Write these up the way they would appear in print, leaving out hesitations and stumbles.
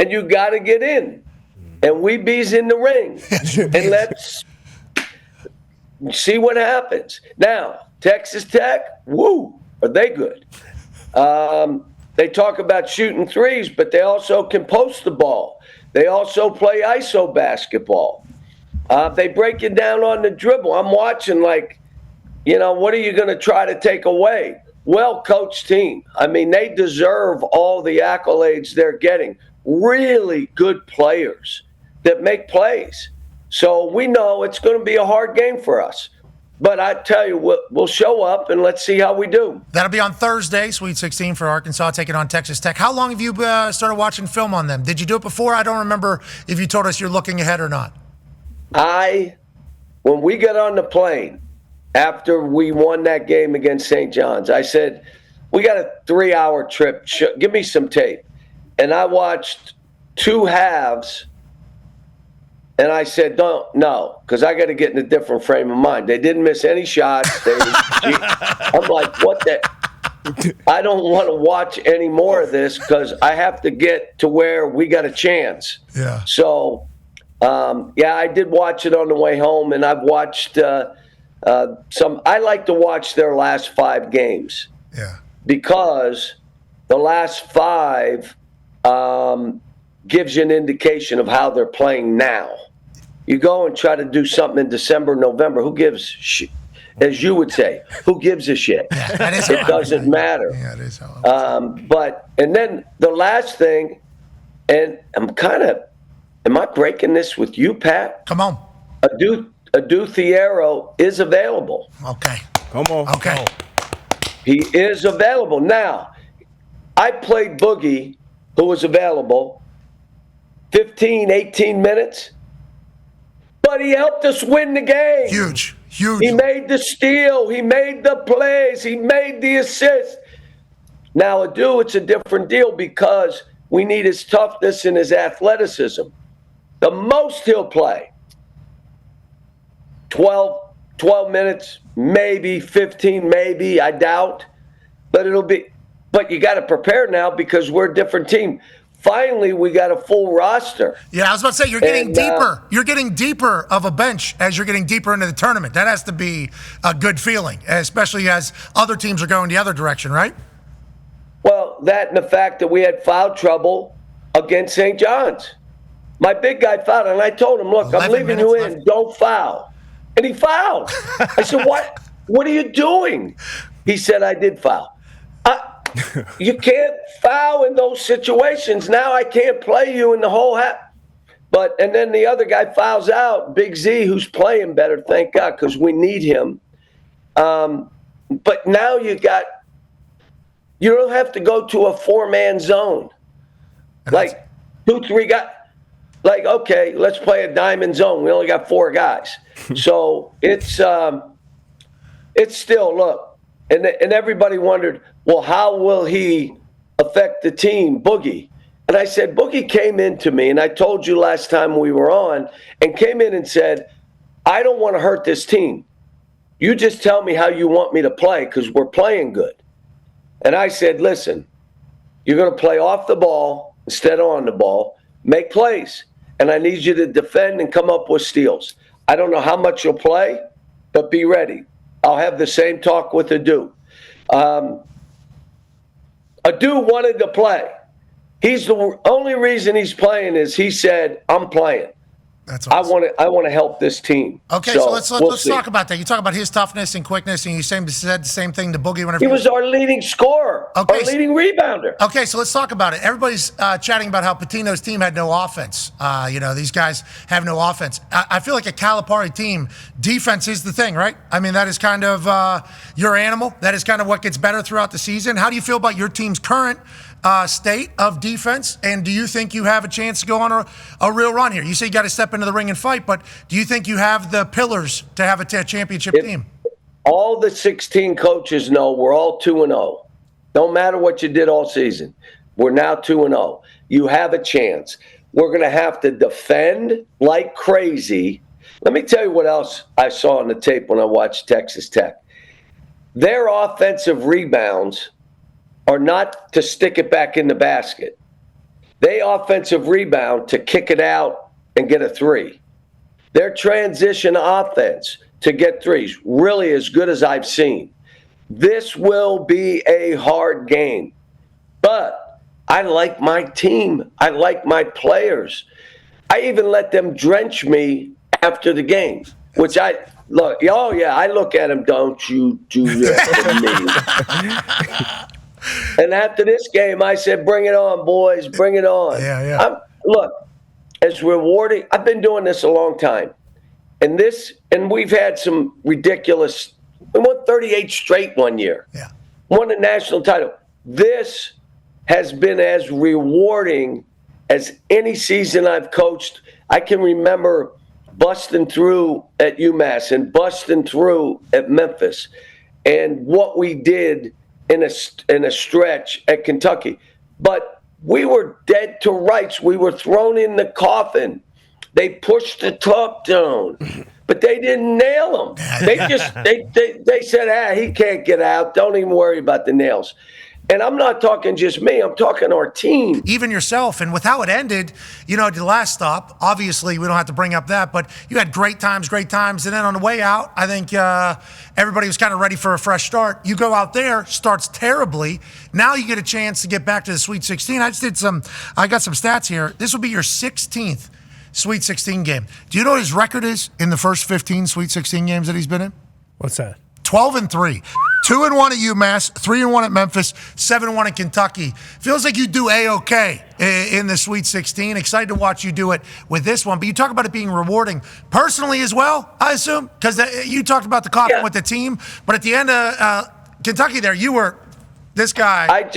and you got to get in. And we bees in the ring. And let's see what happens. Now, Texas Tech, are they good? They talk about shooting threes, but they also can post the ball. They also play iso basketball. They break it down on the dribble. I'm watching what are you going to try to take away? Well-coached team. I mean, they deserve all the accolades they're getting. Really good players that make plays. So we know it's going to be a hard game for us. But I tell you, we'll show up and let's see how we do. That'll be on Thursday, Sweet 16 for Arkansas, taking on Texas Tech. How long have you started watching film on them? Did you do it before? I don't remember if you told us you're looking ahead or not. When we got on the plane, after we won that game against St. John's, I said, we got a 3-hour trip. Give me some tape. And I watched 2 halves, and I said, no, because I got to get in a different frame of mind. They didn't miss any shots. I'm like, what the? I don't want to watch any more of this because I have to get to where we got a chance. Yeah. So, I did watch it on the way home, and I've watched some. I like to watch their last 5 games. Yeah. Because the last 5 gives you an indication of how they're playing now. You go and try to do something in December, November. Who gives shit? As you would say, who gives a shit? Yeah, that is it doesn't matter. Yeah, it is how and then the last thing, and am I breaking this with you, Pat? Come on. Adu Thiero is available. Okay. Come on. Okay. He is available. Now, I played Boogie, who was available, 15, 18 minutes, but he helped us win the game. Huge. He made the steal. He made the plays. He made the assist. Now, Adu, it's a different deal because we need his toughness and his athleticism. The most he'll play, 12 minutes, maybe 15, maybe, I doubt. But you got to prepare now because we're a different team. Finally, we got a full roster. Yeah, I was about to say, you're getting deeper. You're getting deeper of a bench as you're getting deeper into the tournament. That has to be a good feeling, especially as other teams are going the other direction, right? Well, that and the fact that we had foul trouble against St. John's. My big guy fouled, and I told him, look, I'm leaving you in. Left. Don't foul. And he fouled. I said, what? What are you doing? He said, I did foul. You can't foul in those situations. Now I can't play you in the whole half. And then the other guy fouls out, Big Z, who's playing better, thank God, because we need him. But now you don't have to go to a 4-man zone. Like 2, 3 guys. Like, okay, let's play a diamond zone. We only got 4 guys. So it's still, look, and everybody wondered, well, how will he affect the team, Boogie? And I said, Boogie came into me, and I told you last time we were on, and came in and said, I don't want to hurt this team. You just tell me how you want me to play because we're playing good. And I said, listen, you're going to play off the ball instead of on the ball, make plays, and I need you to defend and come up with steals. I don't know how much you'll play, but be ready. I'll have the same talk with Adu. Adu wanted to play. He's the only reason he's playing is he said, I'm playing. That's awesome. I want to help this team. Okay, so let's talk about that. You talk about his toughness and quickness, and you said the same thing to Boogie whenever he was our leading scorer, our leading rebounder. Okay, so let's talk about it. Everybody's chatting about how Pitino's team had no offense. These guys have no offense. I feel like a Calipari team, defense is the thing, right? I mean, that is kind of your animal. That is kind of what gets better throughout the season. How do you feel about your team's current state of defense, and do you think you have a chance to go on a real run here? You say you got to step into the ring and fight, but do you think you have the pillars to have a championship team? All the 16 coaches know we're all 2-0. Don't matter what you did all season. We're now 2-0. You have a chance. We're going to have to defend like crazy. Let me tell you what else I saw on the tape when I watched Texas Tech. Their offensive rebounds are not to stick it back in the basket. They offensive rebound to kick it out and get a three. Their transition offense to get threes, really as good as I've seen. This will be a hard game. But I like my team. I like my players. I even let them drench me after the game, which I look. Oh yeah, I look at them. Don't you do that to me? And after this game, I said, "Bring it on, boys. Bring it on." Yeah. Look, as rewarding. I've been doing this a long time, and we've had some ridiculous. We won 38 straight one year. Yeah, won a national title. This has been as rewarding as any season I've coached. I can remember busting through at UMass and busting through at Memphis, and what we did in a stretch at Kentucky. But we were dead to rights. We were thrown in the coffin. They pushed the top down, but they didn't nail him. They said, he can't get out. Don't even worry about the nails. And I'm not talking just me. I'm talking our team. Even yourself. And with how it ended, the last stop, obviously we don't have to bring up that, but you had great times. And then on the way out, I think everybody was kind of ready for a fresh start. You go out there, starts terribly. Now you get a chance to get back to the Sweet 16. I got some stats here. This will be your 16th Sweet 16 game. Do you know what his record is in the first 15 Sweet 16 games that he's been in? What's that? 12-3. 2-1 at UMass, 3-1 at Memphis, 7-1 at Kentucky. Feels like you do A-OK in the Sweet 16. Excited to watch you do it with this one. But you talk about it being rewarding personally as well, I assume, because you talked about the coffin with the team. But at the end of Kentucky there, you were this guy.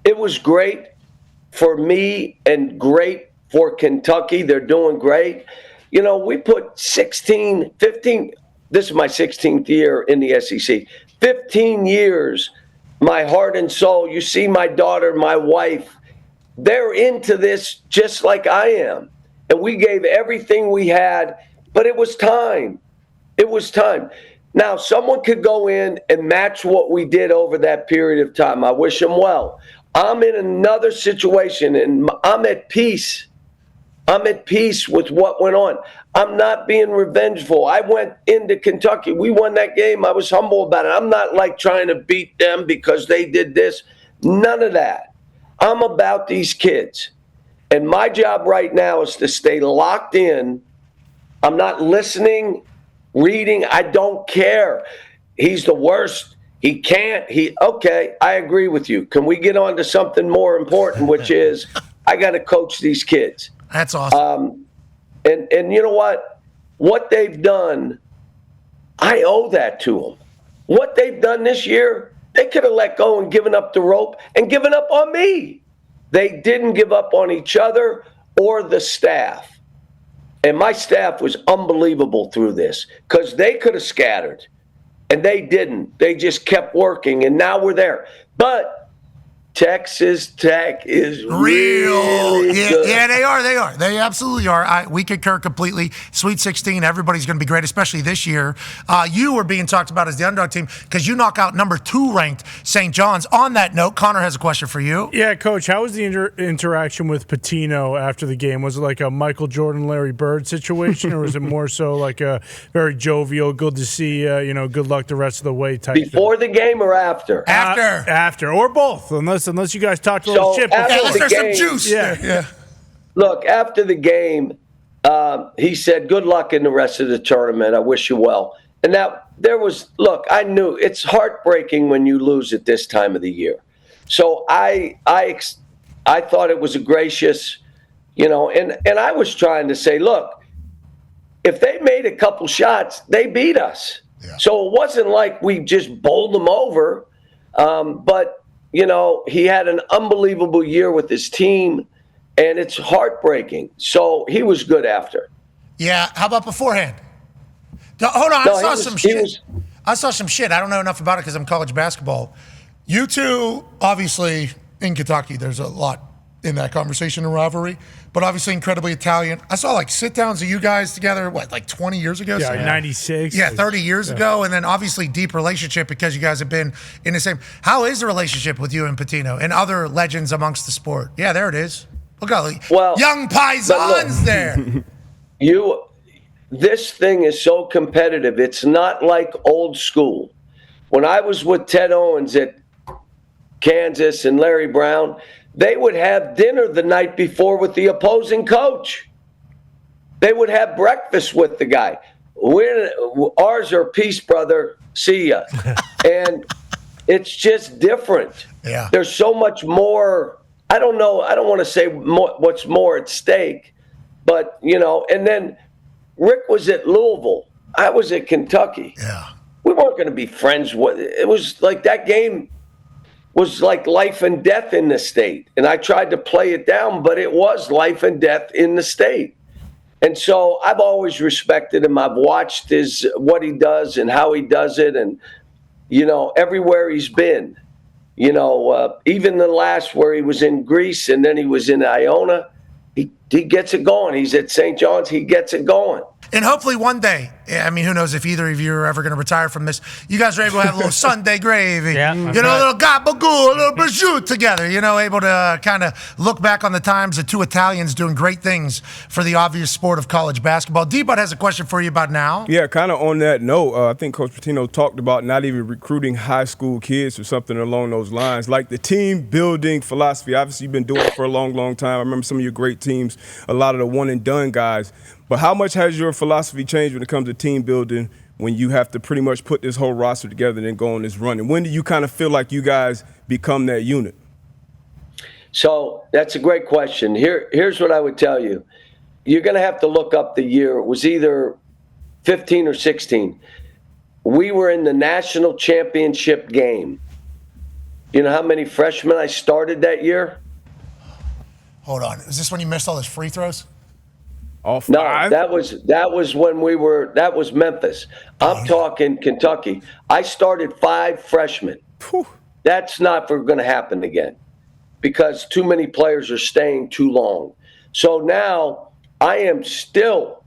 It was great for me and great for Kentucky. They're doing great. We put 15, this is my 16th year in the SEC, 15 years, my heart and soul. You see my daughter, my wife, they're into this just like I am. And we gave everything we had, but it was time. It was time. Now, someone could go in and match what we did over that period of time. I wish them well. I'm in another situation, and I'm at peace. I'm at peace with what went on. I'm not being revengeful. I went into Kentucky. We won that game. I was humble about it. I'm not like trying to beat them because they did this. None of that. I'm about these kids. And my job right now is to stay locked in. I'm not listening, reading. I don't care. He's the worst. He can't. Okay, I agree with you. Can we get on to something more important, which is I got to coach these kids. That's awesome. And you know what? What they've done, I owe that to them. What they've done this year, they could have let go and given up the rope and given up on me. They didn't give up on each other or the staff. And my staff was unbelievable through this because they could have scattered, and they didn't. They just kept working, and now we're there. But Texas Tech is really good. Yeah, they are. They absolutely are. We concur completely. Sweet 16, everybody's going to be great, especially this year. You were being talked about as the underdog team because you knock out number 2 ranked St. John's. On that note, Connor has a question for you. Yeah, Coach, how was the interaction with Pitino after the game? Was it like a Michael Jordan, Larry Bird situation, or was it more so like a very jovial, good to see you, good luck the rest of the way type Before thing? the game or after? After, or both, unless you guys talked a little shit before. Unless there's some juice. Yeah. Look, after the game, he said, good luck in the rest of the tournament. I wish you well. And I knew it's heartbreaking when you lose at this time of the year. So I thought it was a gracious, and I was trying to say, look, if they made a couple shots, they beat us. Yeah. So it wasn't like we just bowled them over. But he had an unbelievable year with his team, and it's heartbreaking. So he was good after. Yeah. How about beforehand? Hold on. I saw some shit. I don't know enough about it because I'm college basketball. You two, obviously, in Kentucky, there's a lot in that conversation and rivalry, but obviously incredibly Italian. I saw like sit-downs of you guys together, like 20 years ago? Yeah, 96. Yeah, 30 years ago, and then obviously deep relationship because you guys have been in the same. How is the relationship with you and Pitino and other legends amongst the sport? Yeah, there it is. Look at young paisans there. This thing is so competitive. It's not like old school. When I was with Ted Owens at Kansas and Larry Brown, they would have dinner the night before with the opposing coach. They would have breakfast with the guy. Ours are peace, brother. See ya. And it's just different. Yeah. There's so much more. I don't know. I don't want to say what's more at stake, but, and then Rick was at Louisville. I was at Kentucky. Yeah. We weren't going to be friends with it. It was like that game was like life and death in the state. And I tried to play it down, but it was life and death in the state. And so I've always respected him. I've watched what he does and how he does it. And, everywhere he's been, even the last where he was in Greece and then he was in Iona, he gets it going. He's at St. John's. He gets it going. And hopefully one day, I mean, who knows if either of you are ever going to retire from this, you guys are able to have a little Sunday gravy, a little gabagool, a little prosciutto together, able to kind of look back on the times of two Italians doing great things for the obvious sport of college basketball. D-Bud has a question for you about now. Yeah, kind of on that note, I think Coach Pitino talked about not even recruiting high school kids or something along those lines, like the team building philosophy. Obviously, you've been doing it for a long, long time. I remember some of your great teams, a lot of the one-and-done guys. But how much has your philosophy changed when it comes to team building when you have to pretty much put this whole roster together and then go on this run? And when do you kind of feel like you guys become that unit? So that's a great question. Here's what I would tell you. You're going to have to look up the year. It was either 15 or 16. We were in the national championship game. You know how many freshmen I started that year? Hold on. Is this when you missed all those free throws? All five? No, that was when that was Memphis. I'm talking Kentucky. I started 5 freshmen. Whew. That's not going to happen again because too many players are staying too long. So now I am still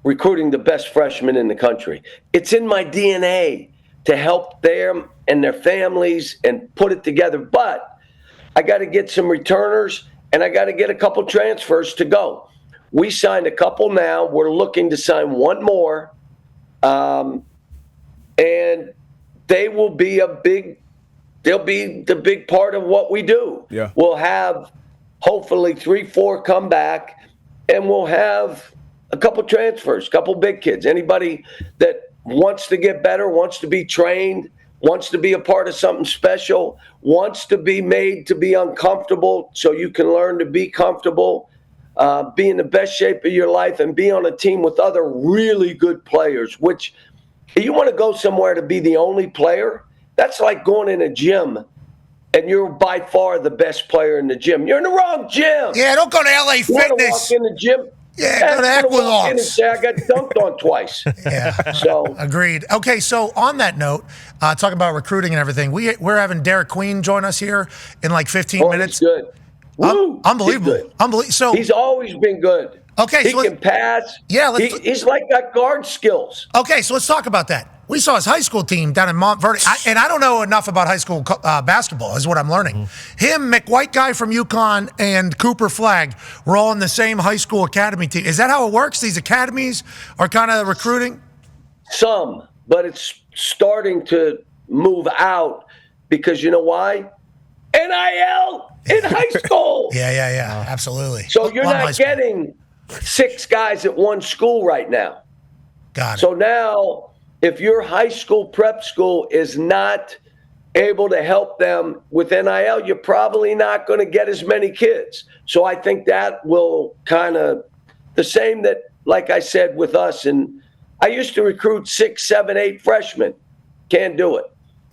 recruiting the best freshmen in the country. It's in my DNA to help them and their families and put it together. But I got to get some returners and I got to get a couple transfers to go. We signed a couple now. We're looking to sign one more. And they will be they'll be the big part of what we do. Yeah. We'll have hopefully 3-4 come back, and we'll have a couple transfers, a couple big kids. Anybody that wants to get better, wants to be trained, wants to be a part of something special, wants to be made to be uncomfortable so you can learn to be comfortable. Be in the best shape of your life and be on a team with other really good players, which you want to go somewhere to be the only player. That's like going in a gym and you're by far the best player in the gym. You're in the wrong gym. Yeah, don't go to LA You want to Fitness. walk in the gym. Yeah, go to walk in and Equinox. say, I got dunked on twice. Yeah, So agreed. Okay, so on that note, talking about recruiting and everything, we're having Derek Queen join us here in like 15 minutes. He's good. Woo, Unbelievable. he's good. Unbelievable. So He's always been good. Okay, he so can pass. Yeah, he's like got guard skills. Okay, so let's talk about that. We saw his high school team down in Montverde, and I don't know enough about high school basketball, is what I'm learning. Him, McWhite guy from UConn, and Cooper Flagg were all in the same high school academy team. Is that how it works? These academies are kind of recruiting? Some, but it's starting to move out because you know why? NIL in high school. Yeah, absolutely. So you're not getting 6 guys at one school right now. Got it. So now, if your high school prep school is not able to help them with NIL, you're probably not going to get as many kids. So I think that will kind of the same that, like I said, with us. And I used to recruit 6, 7, 8 freshmen. Can't do it.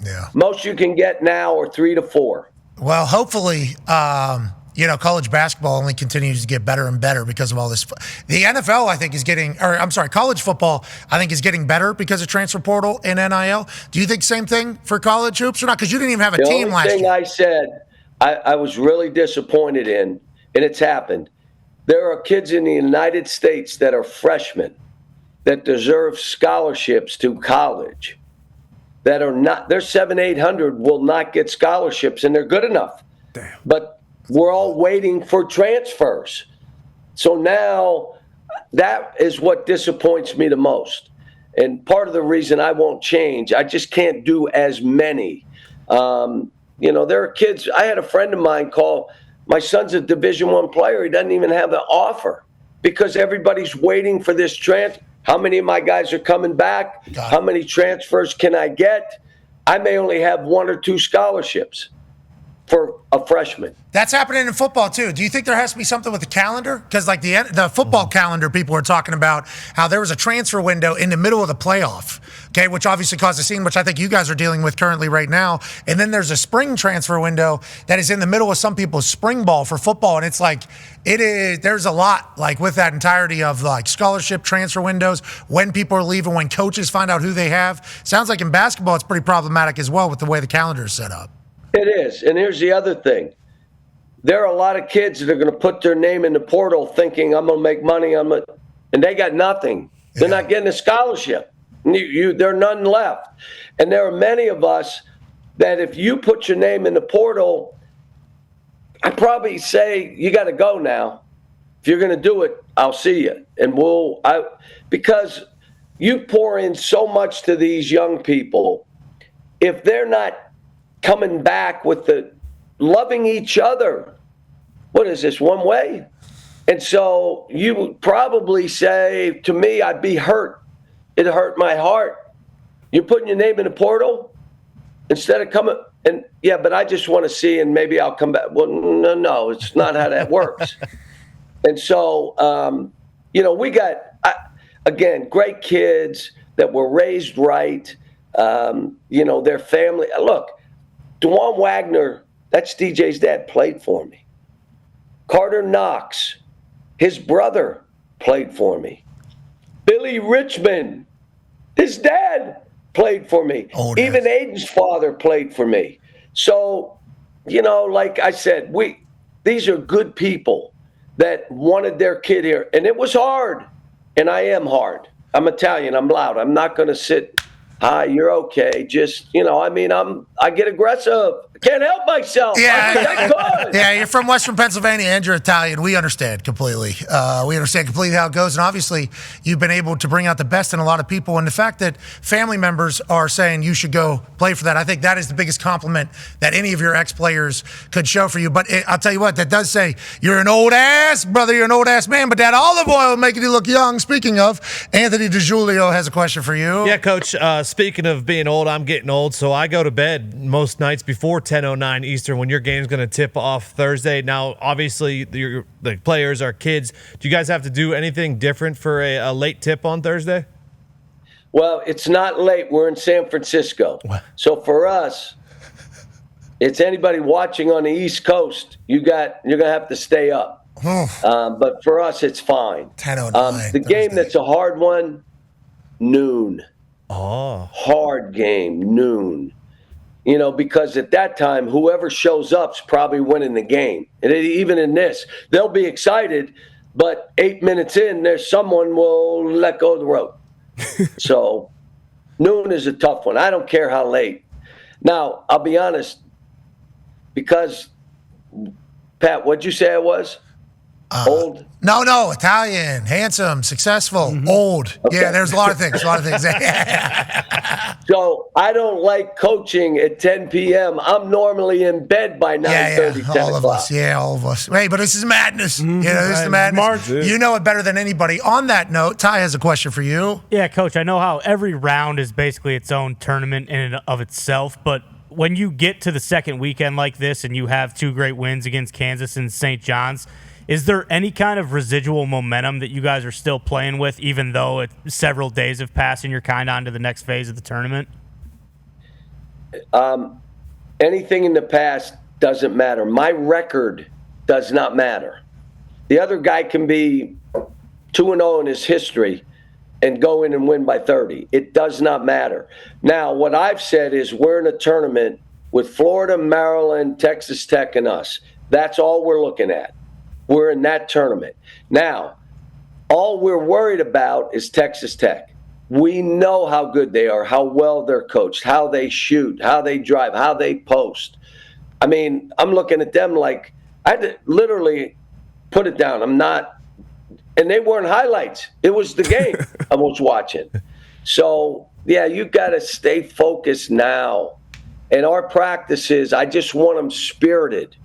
Yeah. Most you can get now are 3 to 4. Well, hopefully, college basketball only continues to get better and better because of all this. The NFL, I think, college football, I think, is getting better because of transfer portal and NIL. Do you think same thing for college hoops or not? Because you didn't even have a team last year. The only thing I said I was really disappointed in, and it's happened. There are kids in the United States that are freshmen that deserve scholarships to college that are not, they're 800 will not get scholarships, and they're good enough. Damn. But we're all waiting for transfers. So now that is what disappoints me the most. And part of the reason I won't change, I just can't do as many. There are kids. I had a friend of mine call, my son's a Division I player. He doesn't even have an offer because everybody's waiting for this transfer. How many of my guys are coming back? How many transfers can I get? I may only have 1 or 2 scholarships for a freshman. That's happening in football too. Do you think there has to be something with the calendar? Because like the football calendar, people are talking about how there was a transfer window in the middle of the playoff, okay, which obviously caused a scene, which I think you guys are dealing with currently right now. And then there's a spring transfer window that is in the middle of some people's spring ball for football. And it's like, there's a lot like with that entirety of like scholarship transfer windows, when people are leaving, when coaches find out who they have. Sounds like in basketball, it's pretty problematic as well with the way the calendar is set up. It is. And here's the other thing. There are a lot of kids that are going to put their name in the portal thinking, I'm going to make money. And they got nothing. They're not getting a scholarship. There are none left. And there are many of us that if you put your name in the portal, I'd probably say, you got to go now. If you're going to do it, I'll see you. And because you pour in so much to these young people, if they're not coming back with the loving each other. What is this, one way? And so you would probably say to me, I'd be hurt. It hurt my heart. You're putting your name in the portal instead of coming and but I just want to see and maybe I'll come back. Well, no, it's not how that works. And so, we got, again, great kids that were raised right. Their family. Look, DeJuan Wagner, that's DJ's dad, played for me. Carter Knox, his brother, played for me. Billy Richmond, his dad, played for me. Even Aiden's father played for me. So, like I said, these are good people that wanted their kid here. And it was hard. And I am hard. I'm Italian. I'm loud. I'm not going to sit, hi, you're okay. Just, I get aggressive. I can't help myself. Yeah, you're from Western Pennsylvania and you're Italian. We understand completely. We understand completely how it goes. And obviously, you've been able to bring out the best in a lot of people. And the fact that family members are saying you should go play for that, I think that is the biggest compliment that any of your ex-players could show for you. But I'll tell you what, that does say you're an old ass, brother, you're an old ass man, but that olive oil making you look young. Speaking of, Anthony DiGiulio has a question for you. Yeah, Coach, speaking of being old, I'm getting old, so I go to bed most nights before 10:09 Eastern when your game's going to tip off Thursday. Now, obviously, the players are kids. Do you guys have to do anything different for a late tip on Thursday? Well, it's not late. We're in San Francisco. So for us, it's anybody watching on the East Coast, you're going to have to stay up. But for us, it's fine. 10:09. The game that's a hard one, noon. Oh. Hard game, noon. Because at that time, whoever shows up's probably winning the game. And even in this, they'll be excited, but 8 minutes in, there's someone will let go of the rope. So noon is a tough one. I don't care how late. Now, I'll be honest, because, Pat, what'd you say I was? Old? No, Italian, handsome, successful, old. Okay. Yeah, there's a lot of things. So I don't like coaching at 10 p.m. I'm normally in bed by 9:30, 10 all o'clock. All of us. Hey, but this is madness. This is the madness. You know it better than anybody. On that note, Ty has a question for you. Yeah, Coach, I know how every round is basically its own tournament in and of itself, but when you get to the second weekend like this and you have 2 great wins against Kansas and St. John's, is there any kind of residual momentum that you guys are still playing with, even though several days have passed and you're kind of on to the next phase of the tournament? Anything in the past doesn't matter. My record does not matter. The other guy can be 2-0 in his history and go in and win by 30. It does not matter. Now, what I've said is we're in a tournament with Florida, Maryland, Texas Tech, and us. That's all we're looking at. We're in that tournament. Now, all we're worried about is Texas Tech. We know how good they are, how well they're coached, how they shoot, how they drive, how they post. I mean, I'm looking at them like I had to literally put it down. I'm not, and they weren't highlights. It was the game I was watching. So, yeah, you got to stay focused now. And our practices, I just want them spirited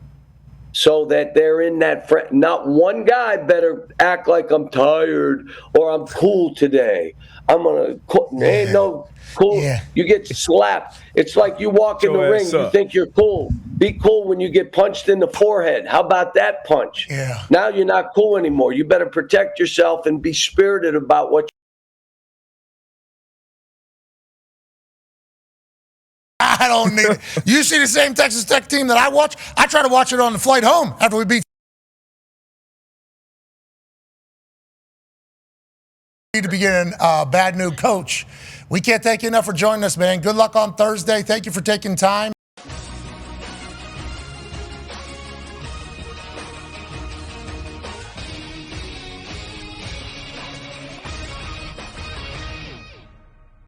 so that they're in that not one guy better act like I'm tired or I'm cool today. I'm going to – ain't no cool. Yeah. You get slapped. It's like you walk in the ring, you think you're cool. Be cool when you get punched in the forehead. How about that punch? Yeah. Now you're not cool anymore. You better protect yourself and be spirited about what I don't need it. You see the same Texas Tech team that I watch? I try to watch it on the flight home after we beat. Need to be getting a bad new coach. We can't thank you enough for joining us, man. Good luck on Thursday. Thank you for taking time.